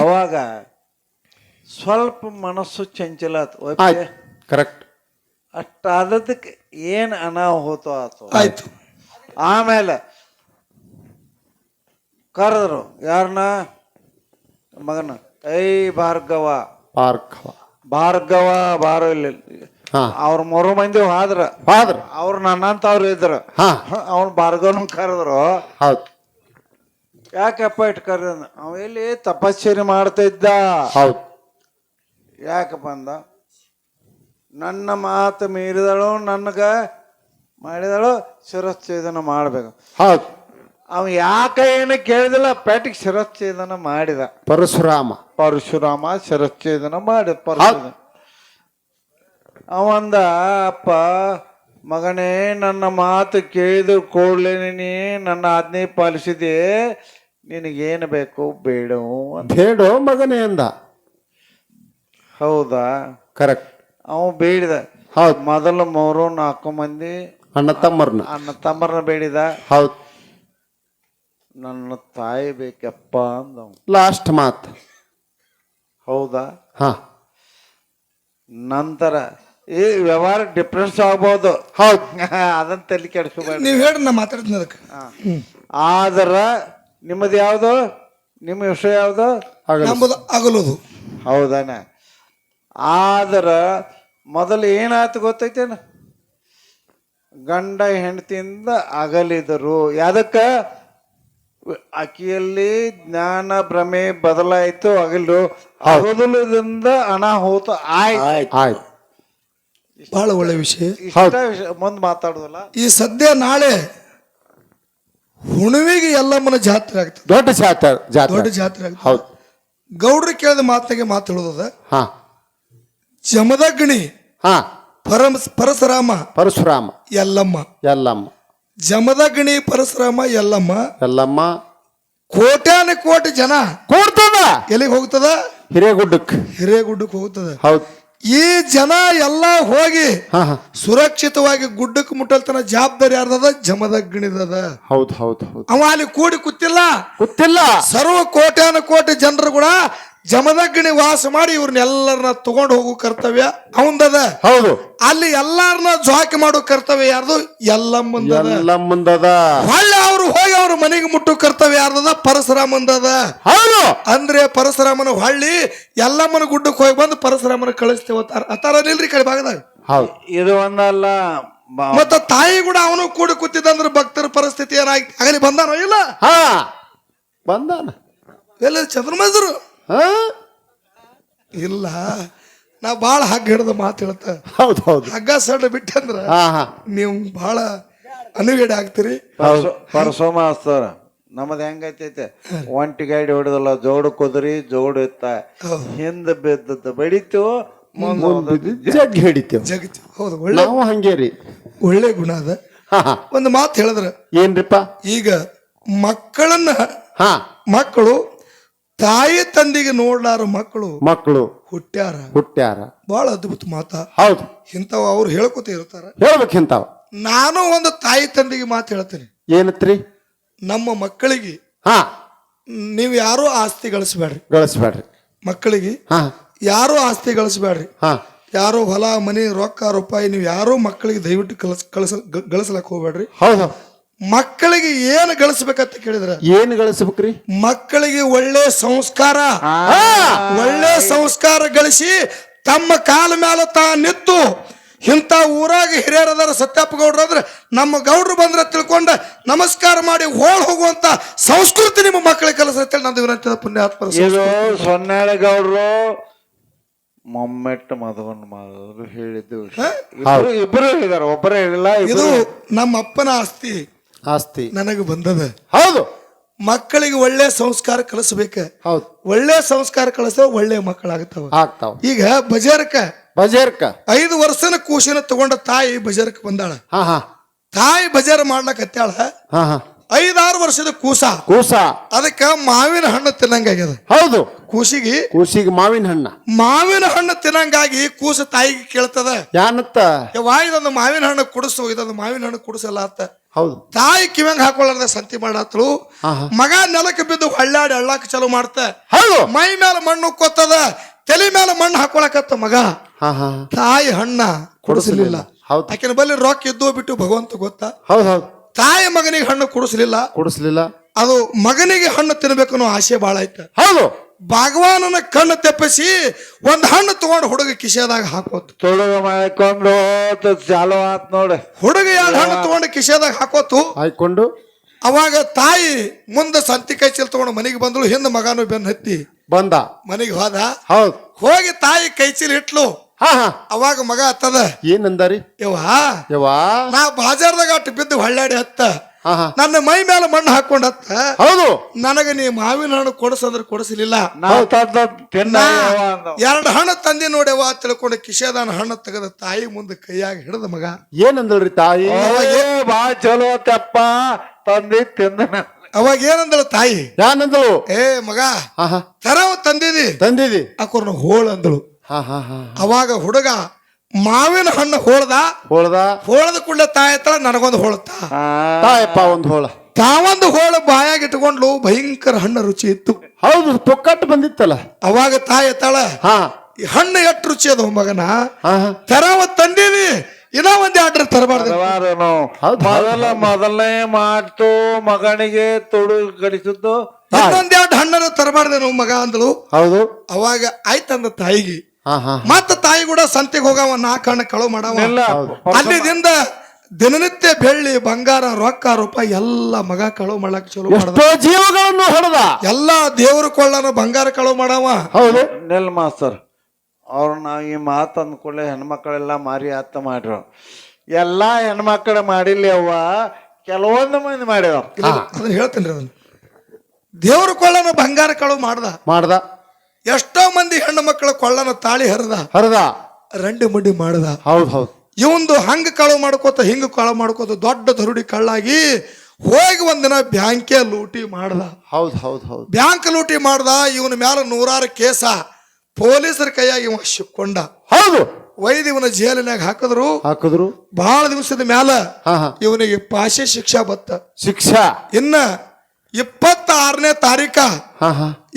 ಅವಾಗ ಸ್ವಲ್ಪ ಮನಸ್ಸು ಚಂಚಲ ಕರೆಕ್ಟ್. ಅಷ್ಟಾದಕ್ಕೆ ಏನ್ ಅನಾಹುತ ಆಯ್ತು. ಆಮೇಲೆ ಕರೆದ್ರು ಯಾರನ್ನ? ಮಗನ ಭಾರ್ಗವ ಬಾರೋ ಇಲ್ಲಿ. ಅವ್ರ 3 ಮಂದಿ ಹೋದ್ರ ಅವ್ರು ನನ್ನಂತ ಅವ್ರು ಇದ್ರು. ಅವ್ನ ಭಾರ್ಗವನ ಕರೆದ್ರು. ಯಾಕಪ್ಪ ಇಟ್ಟು ಕರೆದ? ಅವ ಎಲ್ಲಿ ತಪಶ್ಚರ್ಯ ಮಾಡ್ತಾ ಇದ್ದ. ಯಾಕಪ್ಪ ಅಂದ? ನನ್ನ ಮಾತು ಮೀರಿದಳು, ನನಗ ಮಾಡಿದಳು, ಶಿರಚ್ಛೇದನ ಮಾಡ್ಬೇಕು. ಅವ ಯಾಕ ಏನು ಕೇಳಿದಿಲ್ಲ, ಪೆಟ್ಟಿಗೆ ಶಿರಚ್ಛೇದನ ಮಾಡಿದ. ಪರಶುರಾಮ ಶಿರಚ್ಛೇದನ ಮಾಡಿದ. ಅವಂದ, ಅಪ್ಪ ಮಗನೇ ನನ್ನ ಮಾತು ಕೇಳಿದ ಕೂಡ್ಲೇನೆ ನನ್ನ ಆಜ್ಞೆ ಪಾಲಿಸಿದೆ, ನಿನಗೇನು ಬೇಕು ಬೇಡೋ ಮಗನೇ ಅಂದ. ಹೌದಾ? ಕರೆಕ್ಟ್. ಅವ ಬೇಡಿದ. ಮೊದಲು 3-4 ಮಂದಿ ಅಣ್ಣ ತಮ್ಮರನ್ನ ಬೇಡಿದ. ನನ್ನ ತಾಯಿ ಬೇಕಪ್ಪ ಅಂದ. ಲಾಸ್ಟ್ ಮಾತು. ಹೌದಾ? ನಂತರ ಈ ವ್ಯವಹಾರ ಡಿಫ್ರೆನ್ಸ್ ಆಗ್ಬೋದು. ಅದನ್ನ ತಲೆ ಕೆಡಿಸ್ಕೋಬೇಡ. ನೀವು ಹೇಳಿ ನಾ ಮಾತಾಡ್ತೀನಿ ಅದಕ್ಕೆ. ಆದ್ರ ನಿಮ್ಮದು ಯಾವ್ದು? ನಿಮ್ಮ ವಿಷಯ ಯಾವ್ದು? ಅಗಲೋದು. ಹೌದಾನ? ಆದ್ರ ಮೊದಲು ಏನಾಯ್ತು ಗೊತ್ತೈತೇನ? ಗಂಡ ಹೆಂಡತಿಯಿಂದ ಅಗಲಿದರು. ಯಾದಕ್ಕ? ಆಕೆಯಲ್ಲಿ ಜ್ಞಾನ ಭ್ರಮೆ ಬದಲಾಯಿತು. ಅಗಲದಿಂದ ಅನಾಹುತ ಆಯ್ತು. ಬಹಳ ಒಳ್ಳೆ ವಿಷಯ. ಮುಂದೆ ಮಾತಾಡುದಲ್ಲ. ಈ ಸದ್ಯ ನಾಳೆ ಹುಣ್ಣಿಮೆಗೆ ಎಲ್ಲಮ್ಮನ ಜಾತ್ರೆ ಆಗ್ತದೆ. ದೊಡ್ಡ ಜಾತ್ರೆ ಆಗ್ತದೆ. ಗೌಡ್ರು ಕೇಳಿದ ಮಾತಿಗೆ ಮಾತಾಡೋದ. ಜಮದಗ್ನಿ ಪರಶುರಾಮ ಯಲ್ಲಮ್ಮ. ಜಮದಗ್ನಿ ಪರಶುರಾಮ ಯಲ್ಲಮ್ಮ ಕೋಟಿ ಜನ ಕೂಡ್ತದ. ಎಲ್ಲಿಗೆ ಹೋಗ್ತದ? ಹಿರೇಗುಡ್ಡಕ್ಕೆ ಹೋಗ್ತದ. ಈ ಜನ ಎಲ್ಲ ಹೋಗಿ ಸುರಕ್ಷಿತವಾಗಿ ಗುಡ್ಡಕ್ಕೆ ಮುಟ್ಟಲ್ತನ ಜವಾಬ್ದಾರಿ ಯಾರ್ದದ? ಜಮದಗ್ನಿದದ. ಹೌದು. ಅವ ಅಲ್ಲಿ ಕೂಡಿ ಕೂತಿಲ್ಲ. ಸರ್ವ ಕೋಟಿ ಜನರು ಕೂಡ ಜಮದಗ್ನಿ ವಾಸ ಮಾಡಿ ಇವ್ರನ್ನೆಲ್ಲರನ್ನ ತಗೊಂಡು ಹೋಗೋ ಕರ್ತವ್ಯ ಅವಂದದ. ಹೌದು. ಅಲ್ಲಿ ಎಲ್ಲಾರನ್ನ ಜೋಕಿ ಮಾಡೋ ಕರ್ತವ್ಯ ಯಾರ್ದು? ಎಲ್ಲಮ್ಮಂದದ. ಹೊಳ್ಳಿ ಅವ್ರು ಹೋಗಿ ಅವ್ರ ಮನೆಗೆ ಮುಟ್ಟೋ ಕರ್ತವ್ಯ ಯಾರ್ದದ? ಪರಶುರಾಮಂದದ. ಹೌದು. ಅಂದ್ರೆ ಪರಶುರಾಮನ ಹೊಳ್ಳಿ ಎಲ್ಲಮ್ಮನ ಗುಡ್ಡಕ್ಕೆ ಹೋಗಿ ಬಂದು ಪರಶುರಾಮನ ಕಳಿಸ್ತೇವ ಅತಾರ ನಿಲ್ರಿ ಕಡೆ ಭಾಗದಾಗ. ಹೌದು. ಇದು ಒಂದಲ್ಲ ಮತ್ತ ತಾಯಿ ಕೂಡ ಅವನು ಕೂಡ ಕೂತಿದ್ದಂದ್ರೆ ಭಕ್ತರ ಪರಿಸ್ಥಿತಿ ಏನಾಗಿ ಆಗಲಿ ಬಂದಾನೋ ಇಲ್ಲ? ಹಾ ಬಂದಾನ. ಎಲ್ಲ ಚಂದ್ರಮಂಜರು ಇಲ್ಲ. ನಾ ಬಾಳ ಹಗ್ಗ ಹಿಡ್ದ ಮಾತು ಹೇಳ್ತ. ಹೌದು ಹೌದು. ಹಗ್ಗ ಸಡ್ಡ ಬಿಟ್ಟಂದ್ರ ಹಾ ಹಾ ನೀವು ಬಾಳ ಅನುಗಡೆ ಆಗ್ತೀರಿ. ಪರಸೋಮ ಹಚ್ತಾರ. ನಮ್ಮದ್ ಹೆಂಗೈತೈತೆ, ಒಂಟಿ ಗಾಡಿ ಹೊಡೆದಲ್ಲ, ಜೋಡು ಕುದುರಿ ಜೋಡು ಇತ್ತ, ಹಿಂದ ಬಿದ್ದದ್ದು ಬಡಿತು, ಜಗ್ ಹಿಡಿತೇವೆ. ಜಗತ್ ಹೌದು. ಒಳ್ಳೆ ನಾವು ಹಂಗೆ ರೀ. ಒಳ್ಳೆ ಗುಣ ಅದ. ಒಂದು ಮಾತು ಹೇಳಿದ್ರ ಏನ್ರಿಪ್ಪ? ಈಗ ಮಕ್ಕಳನ್ನ ಹಾ ಮಕ್ಕಳು ತಾಯಿ ತಂದೆಗೆ ನೋಡ್ಲಾರ ಮಕ್ಕಳು ಹುಟ್ಟ್ಯಾರ. ಬಹಳ ಅದ್ಭುತ ಮಾತ. ಹೌದು. ಇಂಥವ್ ಅವ್ರು ಹೇಳ್ಕೊತ ಇರ್ತಾರ. ಹೇಳ್ಬೇಕಿಂತಾವ. ನಾನು ಒಂದು ತಾಯಿ ತಂದೆಗೆ ಮಾತು ಹೇಳ್ತೇನೆ. ಏನತ್ರಿ? ನಮ್ಮ ಮಕ್ಕಳಿಗೆ ಹಾ ನೀವು ಯಾರು ಆಸ್ತಿ ಗಳಿಸ್ಬೇಡ್ರಿ. ಮಕ್ಕಳಿಗೆ ಯಾರು ಆಸ್ತಿ ಗಳಿಸ್ಬೇಡ್ರಿ. ಯಾರು ಹೊಲ ಮನೆ ರೊಕ್ಕ ರೂಪಾಯಿ ನೀವು ಯಾರು ಮಕ್ಕಳಿಗೆ ದಯವಿಟ್ಟು ಗಳಿಸ್ಲಕ್ ಹೋಗ್ಬೇಡ್ರಿ. ಹೌದು. ಮಕ್ಕಳಿಗೆ ಏನು ಗಳಿಸ್ಬೇಕಂತ ಕೇಳಿದ್ರ ಏನು ಗಳಿಸ್ಬೇಕ್ರಿ? ಮಕ್ಕಳಿಗೆ ಒಳ್ಳೆ ಸಂಸ್ಕಾರ ಗಳಿಸಿ ತಮ್ಮ ಕಾಲ ಮೇಲೆ ತಾ ನಿಂತು ಇಂಥ ಊರಾಗ ಹಿರಿಯರದಾರ ಸತ್ಯಪ್ಪ ಗೌಡ್ರು ಅಂದ್ರೆ ನಮ್ಮ ಗೌಡ್ರು ಬಂದ್ರೆ ತಿಳ್ಕೊಂಡ ನಮಸ್ಕಾರ ಮಾಡಿ ಹೋಗುವಂತ ಸಂಸ್ಕೃತಿ ನಿಮ್ಮ ಮಕ್ಕಳಿಗೆ ಕಲಿಸ್ತೇಳಿ ನಂದು ವಿನಂತಿ. ಪುಣ್ಯಾತ್ಮ ಸೊನ್ನೆಳೆ ಗೌಡ್ರು ಮೊಮ್ಮೆಟ್ಟು ಮೊದಲು ಹೇಳಿದ್ದು ಇಬ್ಬರು ಹೇಳಿದಾರ, ಒಬ್ಬರೇ ಹೇಳಿಲ್ಲ. ಇದು ನಮ್ಮ ಅಪ್ಪನ ಆಸ್ತಿ ನನಗೆ ಬಂದದ. ಹೌದು. ಮಕ್ಕಳಿಗೆ ಒಳ್ಳೆ ಸಂಸ್ಕಾರ ಕಲಿಸ್ಬೇಕ. ಹೌದು. ಒಳ್ಳೆ ಸಂಸ್ಕಾರ ಕಲಿಸ ಒಳ್ಳೆ ಮಕ್ಕಳಾಗ್ತಾವ. ಈಗ ಬಜಾರಕ್ಕ 5 ವರ್ಷನ ಕೂಸಿನ ತಗೊಂಡ ತಾಯಿ ಬಜಾರಕ್ಕೆ ಬಂದಾಳ. ತಾಯಿ ಬಜಾರ್ ಮಾಡ್ಲಕತ್ತಾಳ. 5-6 ವರ್ಷದ ಕೂಸ ಅದಕ್ಕ ಮಾವಿನ ಹಣ್ಣು ತಿನ್ನಂಗಾಗ್ಯದ. ಹೌದು. ಕೂಸಿಗೆ ಮಾವಿನ ಹಣ್ಣು ತಿನ್ನಂಗಾಗಿ ಕೂಸ ತಾಯಿಗೆ ಕೇಳ್ತದ, ಯಾನತ್ತ ಇದೊಂದು ಮಾವಿನ ಹಣ್ಣು ಕುಡಿಸು, ಇದೊಂದು ಮಾವಿನ ಹಣ್ಣು ಕುಡಿಸಲ್ಲ ಅಂತ. ಹೌದು. ತಾಯಿ ಕಿವಂಗ ಹಾಕೊಳ್ಳಾರ್ದ ಸಂತಿ ಮಾಡತ್ಳು. ಮಗ ನೆಲಕ್ಕೆ ಬಿದ್ದು ಹಳ್ಳಾಡಿ ಅಳ್ಳಾಕ ಚಾಲು ಮಾಡ್ತ. ಮೈ ಮೇಲೆ ಮಣ್ಣು ಕೊತ್ತದ, ತಲೆ ಮೇಲೆ ಮಣ್ಣು ಹಾಕೊಳಕತ್ತ ಮಗ. ತಾಯಿ ಹಣ್ಣ ಕುಡಿಸಲಿಲ್ಲ. ಆಕಿನ ಬಲ್ಲಿ ರೊಕ್ಕ ಇದ್ದು ಬಿಟ್ಟು ಭಗವಂತ ಗೊತ್ತ. ತಾಯಿ ಮಗನಿಗೆ ಹಣ್ಣು ಕುಡಿಸ್ಲಿಲ್ಲ. ಅದು ಮಗನಿಗೆ ಹಣ್ಣು ತಿನ್ಬೇಕು ಅನ್ನೋ ಆಸೆ ಬಾಳ ಐತ. ಹೌದು. ಭಗವಾನನ ಕಣ್ಣು ತೆಪ್ಪಿಸಿ ಒಂದ್ ಹಣ್ಣು ತಗೊಂಡು ಹುಡುಗ ಕಿಶೆದಾಗ ಹಾಕೋತು. ಚಾಲು ಆತ್ ನೋಡ. ಹುಡುಗ 2 ಹಣ್ಣು ತಗೊಂಡು ಕಿಶೆದಾಗ ಹಾಕೋತು. ಅವಾಗ ತಾಯಿ ಮುಂದೆ ಸಂತಿ ಕೈ ಚೀಲ ತಗೊಂಡು ಮನೆಗೆ ಬಂದಳು. ಹಿಂದ ಮಗನು ಬೆನ್ನ ಹತ್ತಿ ಬಂದ ಮನೆಗೆ ಹೋದ. ಹೋಗಿ ತಾಯಿ ಕೈ ಚೀಲ ಇಟ್ಲು. ಅವಾಗ ಮಗ ಹತ್ತದ. ಏನಂದಾರಿ? ಯವ್ವಾ ನಾ ಬಾಜಾರ್ದಾಗ ಅಟ್ಟು ಬಿದ್ದು ಹಳ್ಳಾಡಿ ಹತ್ತ, ನನ್ನ ಮೈ ಮೇಲೆ ಮಣ್ಣು ಹಾಕೊಂಡ್ ಹತ್ತ. ಹೌದು. ನನಗ ನೀ ಮಾವಿನ ಹಣ್ಣು ಕೊಡಸಂದ್ರೆ ಕೊಡಿಸಲಿಲ್ಲ. 2 ಹಣ್ಣು ತಂದಿ ನೋಡ್ಯವ ತಿಳ್ಕೊಂಡು ಕಿಶೆದಾನ ಹಣ್ಣು ತೆಗೆದ ತಾಯಿ ಮುಂದೆ ಕೈಯಾಗ ಹಿಡಿದ ಮಗ. ಏನಂದಳ್ರಿ ತಾಯಿ? ಬಾ ಚಲೋ ತೆಪ್ಪ ತಂದಿ ತಿಂದ. ಅವಾಗ ಏನಂದಳು ತಾಯಿ? ಏನಂದಳು? ಮಗ ತರವ ತಂದಿದಿ ಅಕೋರ್ನ ಹೋಳ ಅಂದಳು. ಅವಾಗ ಹುಡುಗ ಮಾವಿನ ಹಣ್ಣು ಹೋಳದ ಕೂಡಲೇ ತಾಯಿ ಹತ್ರ ನನಗೊಂದು ಹೋಳುತ್ತಾ ತಾಯಪ್ಪ ಒಂದು ಹೋಳ. ತಾವೊಂದು ಹೋಳ ಬಾಯಾಗಿ ಇಟ್ಕೊಂಡ್ಲು. ಭಯಂಕರ ಹಣ್ಣು ರುಚಿ ಇತ್ತು. ಹೌದು. ತೊಕ್ಕಟ್ಟು ಬಂದಿತ್ತಲ್ಲ. ಅವಾಗ ತಾಯಿ ಎತ್ತಾಳ, ಈ ಹಣ್ಣು ಎಷ್ಟು ರುಚಿ ಅದ ಮಗನ, ತರವ ತಂದೀವಿ, ಇನ್ನ ಒಂದ್ ಆರ್ಡರ್ ತರಬಾರ್ದು. ಮೊದಲನೇ ಮಾತು ಮಗನಿಗೆ ತೊಡು ಗಡಿಸಿದ್ದು, ಇನ್ನೊಂದ್ 2 ಹಣ್ಣರ ತರಬಾರ್ದೇನು ಮಗ ಅಂದಳು. ಹೌದು. ಅವಾಗ ಆಯ್ತಂದ ತಾಯಿಗೆ. ಮತ್ತ ತಾಯಿ ಕೂಡ ಸಂತೆಗೆ ಹೋಗವ 4 ಹಣ್ಣು ಕಳು ಮಾಡವ. ಅಲ್ಲಿದಿಂದ ದಿನನಿತ್ಯ ಬೆಳ್ಳಿ ಬಂಗಾರ ರೊಕ್ಕ ರೂಪಾಯಿ ಎಲ್ಲ ಮಗ ಕಳು ಮಾಡಕ್ ಚಲೋ ಮಾಡಿದ. ಜೀವಗಳನ್ನು ಹೊಡೆದ. ಎಲ್ಲಾ ದೇವ್ರ ಕೊಳ್ಳನ ಬಂಗಾರ ಕಳು ಮಾಡವ. ಹೌದು. ನೆಲ್ ಮಾಸ್ತರ್ ಅವ್ರು ನಾವು ಈ ಮಾತು ಅಂದ್ಕೊಳ್ಳೆ ಹೆಣ್ಮಕ್ಳೆಲ್ಲ ಮಾರಿ ಆತ ಮಾಡ್ರು. ಎಲ್ಲಾ ಹೆಣ್ಮಕ್ಳು ಮಾಡಿಲ್ಲ ಅವ್ವ, ಕೆಲವೊಂದು ಮಂದಿ ಮಾಡ್ಯಾವ. ಅದನ್ನ ಹೇಳ್ತೇನ್ರಿ. ಅದನ್ನ ದೇವ್ರ ಕೊಳ್ಳನ ಬಂಗಾರ ಕಳು ಮಾಡ್ದ. ಎಷ್ಟೋ ಮಂದಿ ಹೆಣ್ಣು ಮಕ್ಕಳ ಕೊಳ್ಳನ ತಾಳಿ ಹರಿದ ರಂಡಿ ಮುಡ್ಡಿ ಮಾಡ್ದ. ಹೌದು. ಇವಂದು ಹಂಗ ಕಳು ಮಾಡ್ಕೋತ ಹಿಂಗ ಕಳು ಮಾಡ್ಕೋತ ದೊಡ್ಡ ದರುಡಿ ಕಳ್ಳಾಗಿ ಹೋಗಿ ಒಂದಿನ ಬ್ಯಾಂಕೇ ಲೂಟಿ ಮಾಡ್ದ. ಹೌದು. ಬ್ಯಾಂಕ್ ಲೂಟಿ ಮಾಡ್ದ. ಇವನ ಮ್ಯಾಲ 100 ಕೇಸ ಪೊಲೀಸರ ಕೈಯಾಗಿ ಇವ ಸಿಕ್ಕೊಂಡ. ಹೌದು. ಒಯ್ದು ಇವನ ಜೈಲಿನಾಗ ಹಾಕಿದ್ರು. ಬಹಳ ದಿವಸದ ಮ್ಯಾಲ ಇವನಿಗೆ ಪಾಶೆ ಶಿಕ್ಷಾ ಶಿಕ್ಷಾ ಇನ್ನ 26ನೇ ತಾರೀಕ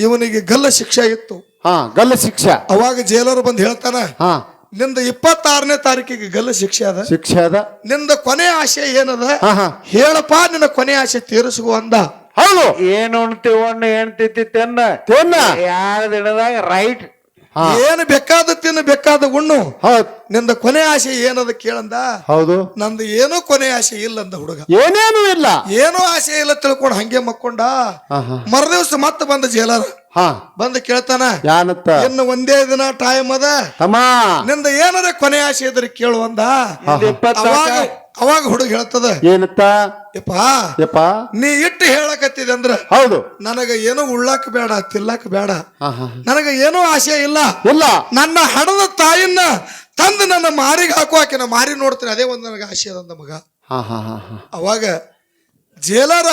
ಇವನಿಗೆ ಗಲ್ಲ ಶಿಕ್ಷೆ ಇತ್ತು. ಹಾ ಗಲ್ಲ ಶಿಕ್ಷೆ. ಅವಾಗ ಜೈಲರ್ ಬಂದ್ ಹೇಳ್ತಾನ, ಹಾ ನಿಂದ 26ನೇ ತಾರೀಕಿಗೆ ಗಲ್ಲ ಶಿಕ್ಷೆ ಅದ. ಶಿಕ್ಷೆ ಅದ. ನಿಂದ ಕೊನೆ ಆಸೆ ಏನದ ಹಾ ಹಾ ಹೇಳಪ್ಪ, ನಿನ್ನ ಕೊನೆ ಆಸೆ ತೀರಿಸುವ ಅಂದ. ಹೌದು. ಏನು ಉಣ್ತೀವಣ್ಣ ಏನ್ತಿತ್ತಿ ತೆನ್ನ ತೆನ್ನ 2 ದಿನದಾಗ ರೈಟ್. ಏನು ಬೇಕಾದ ತಿನ್ನು, ಬೇಕಾದ ಉಣ್ಣು. ಹೌದ್. ನಿಂದ ಕೊನೆ ಆಸೆ ಏನದ ಕೇಳಂದ. ಹೌದು. ನಂದು ಏನೋ ಕೊನೆ ಆಸೆ ಇಲ್ಲ ಅಂದ ಹುಡುಗ. ಏನೇನು ಇಲ್ಲ, ಏನೋ ಆಸೆ ಇಲ್ಲ ತಿಳ್ಕೊಂಡು ಹಂಗೆ ಮಕ್ಕೊಂಡ. ಮರುದಿವ್ಸ ಮತ್ತೆ ಬಂದ ಜೈಲರ್. ಹಾ ಬಂದು ಕೇಳ್ತಾನ, ಯಾನತ್ತ ಇನ್ನು ಒಂದೇ ದಿನ ಟೈಮ್ ಅದ, ತಮ್ಮ ನಿಂದ ಏನಾರ ಕೊನೆ ಆಸೆ ಇದ್ರೆ ಕೇಳು ಅಂದ. ಅವಾಗ ಹುಡುಗ ಹೇಳ್ತದ, ಏನತ್ತ ಯಪ್ಪ ನೀ ಇಟ್ಟು ಹೇಳಕತ್ತಿದೆ ಅಂದ್ರ ಹೌದು, ನನಗ ಏನೋ ಉಳ್ಳಾಕ ಬೇಡ, ತಿಲ್ಲಕ್ ಬೇಡ, ಹಾ ಹಾ ನನಗ ಏನೋ ಆಸೆ ಇಲ್ಲ. ಇಲ್ಲ, ನನ್ನ ಹಡದ ತಾಯಿನ ತಂದು ನನ್ನ ಮಾರಿಗೆ ಹಾಕುವ, ಆಕೆನ ಮಾರಿ ನೋಡ್ತೀನಿ, ಅದೇ ಒಂದು ನನಗೆ ಆಸೆ ಅದಂದ ಮಗ. ಹಾ ಹಾ ಹಾ ಹಾ ಅವಾಗ ಜೇಲರ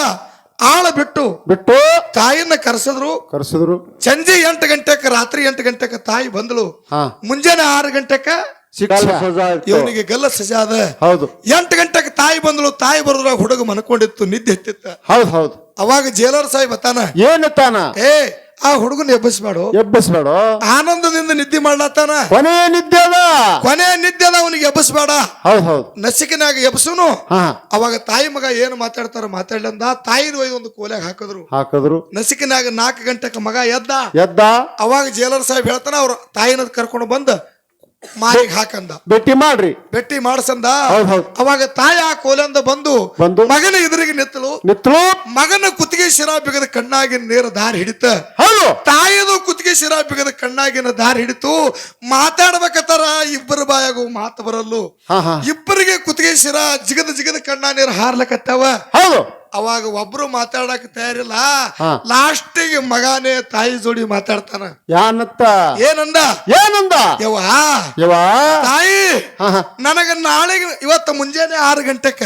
ಆಳ ಬಿಟ್ಟು ತಾಯಿನ ಕರೆಸಿದ್ರು. ಸಂಜೆ 8 ಗಂಟೆಕ, ರಾತ್ರಿ 8 ಗಂಟೆಕ ತಾಯಿ ಬಂದಳು. ಮುಂಜಾನೆ 6 ಗಂಟೆಕ ಇವನಿಗೆ ಗಲ್ಲ ಸಜಾ ಅದ. ಹೌದು. 8 ಗಂಟೆಗೆ ತಾಯಿ ಬಂದಳು. ತಾಯಿ ಬರೋದ್ರಾಗ ಹುಡುಗ ಮನ್ಕೊಂಡಿತ್ತು, ನಿದ್ದೆ ಎತ್ತಿತ್ತ. ಹೌದು ಹೌದು. ಅವಾಗ ಜೇಲರ್ ಸಾಹೇಬ್ ಬತ್ತಾನ, ಏನತ್ತಾನ, ಆ ಹುಡುಗನ ಎಬ್ಬಿಸ್ಬೇಡ, ಆನಂದದಿಂದ ನಿದ್ದೆ ಮಾಡ್ಲತ್ತಾನ. ಕೊನೆ ನಿದ್ದೆ ಅದ ಅವನಿಗೆ ಎಬ್ಬಿಸ್ಬೇಡ. ಹೌದು ಹೌದು. ನಸಿಕಿನಾಗ ಎಬ್ಸುನು. ಅವಾಗ ತಾಯಿ ಮಗ ಏನು ಮಾತಾಡ್ತಾರ ಮಾತಾಡ್ಲಂದ. ತಾಯಿನ ಒಯ್ದು ಒಂದು ಕೋಲ್ಯಾಗ ಹಾಕಿದ್ರು. ನಸಿಕಿನಾಗ 4 ಗಂಟೆಗೆ ಮಗ ಎದ್ದ. ಅವಾಗ ಜೇಲರ್ ಸಾಹೇಬ್ ಹೇಳ್ತಾನ, ಅವ್ರ ತಾಯಿನ ಕರ್ಕೊಂಡು ಬಂದ ಮಾರಿಗೆ ಹಾಕಂದ, ಬೆಟ್ಟಿ ಮಾಡ್ಸಂದ. ಅವಾಗ ತಾಯಿ ಆ ಕೋಲಂದ ಬಂದು ಮಗನ ಎದುರಿಗೆ ನಿತ್ತಲು. ಮಗನ ಕುತ್ತಿಗೆ ಶಿರಾ ಬಿಗದ ಕಣ್ಣಾಗಿನ ನೇರ ದಾರಿ ಹಿಡಿತ. ತಾಯಿದು ಕುತ್ತಿಗೆ ಶಿರಾ ಬಿಗದ ಕಣ್ಣಾಗಿನ ದಾರಿ ಹಿಡಿತು. ಮಾತಾಡ್ಬೇಕತ್ತಾರ, ಇಬ್ಬರ ಬಾಯಾಗು ಮಾತು ಬರಲ್ಲು. ಇಬ್ಬರಿಗೆ ಕುತ್ತಿಗೆ ಶಿರಾ ಜಿಗದ ಕಣ್ಣಾ ನೀರು ಹಾರ್ಲಕತ್ತಾವ. ಅವಾಗ ಒಬ್ರು ಮಾತಾಡಕ್ ತಯಾರಿಲ್ಲ. ಲಾಸ್ಟಿಗೆ ಮಗನೇ ತಾಯಿ ಜೋಡಿ ಮಾತಾಡ್ತಾನ. ಏನಂದ ಯವ್ವ ತಾಯಿ, ನನಗ ನಾಳೆಗೆ ಇವತ್ತ ಮುಂಜಾನೆ 6 ಗಂಟೆಕ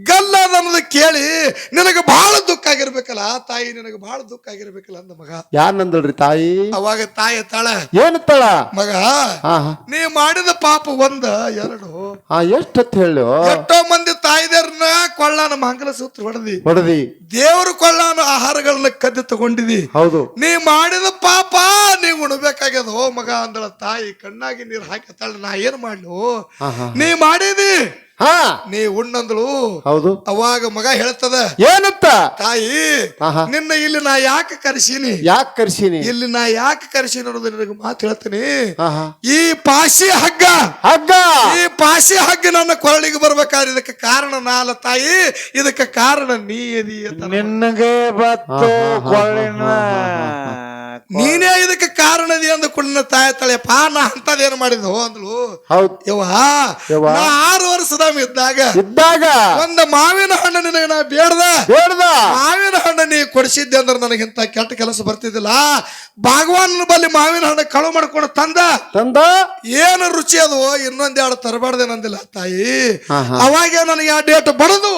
ಗಲ್ಲದ ಅನ್ನೋದು ಕೇಳಿ ನಿನಗ ಬಹಳ ದುಃಖ ಆಗಿರ್ಬೇಕಲ್ಲ ತಾಯಿ, ನಿನಗ ಬಹಳ ದುಃಖ ಆಗಿರ್ಬೇಕಲ್ಲ ಅಂದ ಮಗ. ಯಾನಂದಳ್ರಿ ತಾಯಿ. ಅವಾಗ ತಾಯಿ ತಾಳ, ಏನತ್ತಾಳ, ಮಗ ನೀ ಮಾಡಿದ ಪಾಪ 1 2 ಎಷ್ಟತ್ ಹೇಳು. ಎಷ್ಟೋ ಮಂದಿ ತಾಯಿದಾರನ್ನ ಕೊಳ್ಳಾನ ಮಂಗಲ ಸೂತ್ರ ಹೊಡೆದಿ, ದೇವರು ಕೊಳ್ಳಾನ ಆಹಾರಗಳನ್ನ ಕದ್ದು ತಗೊಂಡಿದಿ. ಹೌದು. ನೀ ಮಾಡಿದ ಪಾಪ ನೀ ಉಣ್ಬೇಕಾಗ್ಯದ ಮಗ ಅಂದಳ ತಾಯಿ. ಕಣ್ಣಾಗಿ ನೀರು ಹಾಕತ್ತಾಳ. ನಾ ಏನ್ ಮಾಡ್ಲು, ನೀ ಮಾಡಿದಿ, ನೀ ಉಣ್ಣಂದಳು. ಹೌದು. ಅವಾಗ ಮಗ ಹೇಳ್ತದ, ಏನತ್ತ ತಾಯಿ, ನಿನ್ನ ಇಲ್ಲಿ ನಾ ಯಾಕೆ ಕರ್ಸೀನಿ, ಇಲ್ಲಿ ನಾ ಯಾಕೆ ಕರ್ಸೀನಿ ಅನ್ನೋದು ನಿನಗೆ ಮಾತು ಹೇಳ್ತೀನಿ. ಈ ಪಾಶಿ ಹಗ್ಗ ನನ್ನ ಕೊರಳಿಗೆ ಬರ್ಬೇಕಾದ್ರೆ ಇದಕ್ಕೆ ಕಾರಣ ನಾಲ ತಾಯಿ, ಇದಕ್ಕೆ ಕಾರಣ ನೀ ಅದಿ. ನಿನಗೆ ಬತ್ತು ಕೊರಳಿನ ನೀನೇ ಇದಕ್ಕೆ ಕಾರಣ ಅಂದ ಕುಳ್ಳ ತಾಯಿ ತಳೆಯಪ್ಪ, ನಾ ಅಂತದೇನು ಮಾಡಿದ್ವು ಅಂದ್ಲು. ಯವ್ವ 6 ವರ್ಷದ ಇದ್ದಾಗ ಒಂದು ಮಾವಿನ ಹಣ್ಣು ನಿನಗೆ ನಾ ಬೇಡ್ದ. ಮಾವಿನ ಹಣ್ಣು ನೀ ಕೊಡಿಸಿದ್ದೆ ಅಂದ್ರೆ ನನಗಿಂತ ಕೆಟ್ಟ ಕೆಲಸ ಬರ್ತಿದ್ದಿಲ್ಲ. ಭಾಗವಾನ ಬಲ್ಲಿ ಮಾವಿನ ಹಣ್ಣು ಕಳು ಮಾಡ್ಕೊಂಡು ತಂದ ಏನು ರುಚಿ ಅದು, ಇನ್ನೊಂದೆರಡು ತರಬಾರ್ದೇನಂದಿಲ್ಲ ತಾಯಿ. ಅವಾಗ ನನಗೆ ಆ ಡೇಟ್ ಬಡದು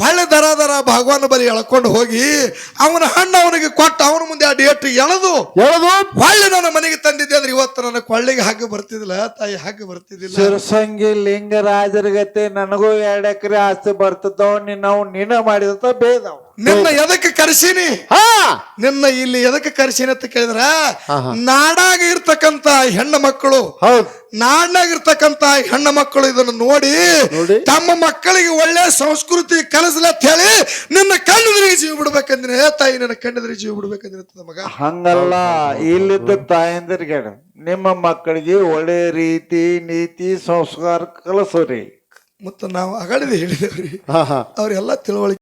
ಹೊಳ್ಳೆ ದರ ಭಾಗವಾನ ಬಲಿ ಎಳ್ಕೊಂಡು ಹೋಗಿ ಅವನ ಹಣ್ಣು ಅವನಿಗೆ ಕೊಟ್ಟು ಅವನ ಮುಂದೆ ಆ ಡೇಟ್ ಎಳೆದು ಹೊಳ್ಳೆ ನನ್ನ ಮನೆಗೆ ತಂದಿದ್ದೆ ಅಂದ್ರೆ ಇವತ್ತು ನನ್ನ ಕೊಳ್ಳಿಗೆ ಹಾಗೆ ಬರ್ತಿದ್ದಿಲ್ಲ ತಾಯಿ, ಹಾಗೆ ಬರ್ತಿದ್ದಿಲ್ಲ. ಶಿರಸಂಗಿ ಲಿಂಗರಾಜರ ಗತೆ ನನಗೂ 2 ಎಕರೆ ಆಸ್ತಿ ಬರ್ತದೋ, ನಿನ್ನ ಮಾಡಿದ ಬೇದವ್. ನಿನ್ನ ಎದಕ್ಕೆ ಕರ್ಸೀನಿ, ನಿನ್ನ ಇಲ್ಲಿ ಎದಕ್ಕೆ ಕರ್ಸೀನಿ ಅಂತ ಕೇಳಿದ್ರ, ನಾಡಾಗ ಇರ್ತಕ್ಕಂತ ಹೆಣ್ಣು ಮಕ್ಕಳು, ನಾಡಿನಾಗಿರ್ತಕ್ಕಂತ ಹೆಣ್ಣು ಮಕ್ಕಳು ಇದನ್ನು ನೋಡಿ ತಮ್ಮ ಮಕ್ಕಳಿಗೆ ಒಳ್ಳೆ ಸಂಸ್ಕೃತಿ ಕಲಿಸ್ಲತ್ ಹೇಳಿ ನಿನ್ನ ಕಣ್ಣೆದುರಿಗೆ ಜೀವ ಬಿಡ್ಬೇಕಂದ್ರೆ ತಾಯಿ, ನನ್ನ ಕಣ್ಣೆದುರಿಗೆ ಜೀವ ಬಿಡ್ಬೇಕಂದ್ರೆ ಮಗ. ಹಂಗಲ್ಲ, ಇಲ್ಲಿದ್ದ ತಾಯಂದಿರಿಗೆ ನಿಮ್ಮ ಮಕ್ಕಳಿಗೆ ಒಳ್ಳೆ ರೀತಿ ನೀತಿ ಸಂಸ್ಕಾರ ಕಲಿಸ್ರಿ. ಮತ್ತು ನಾವು ಅಗಡಿದೆ ಹೇಳಿದೇವ್ರಿ, ಅವ್ರೆಲ್ಲ ತಿಳುವಳಿಕೆ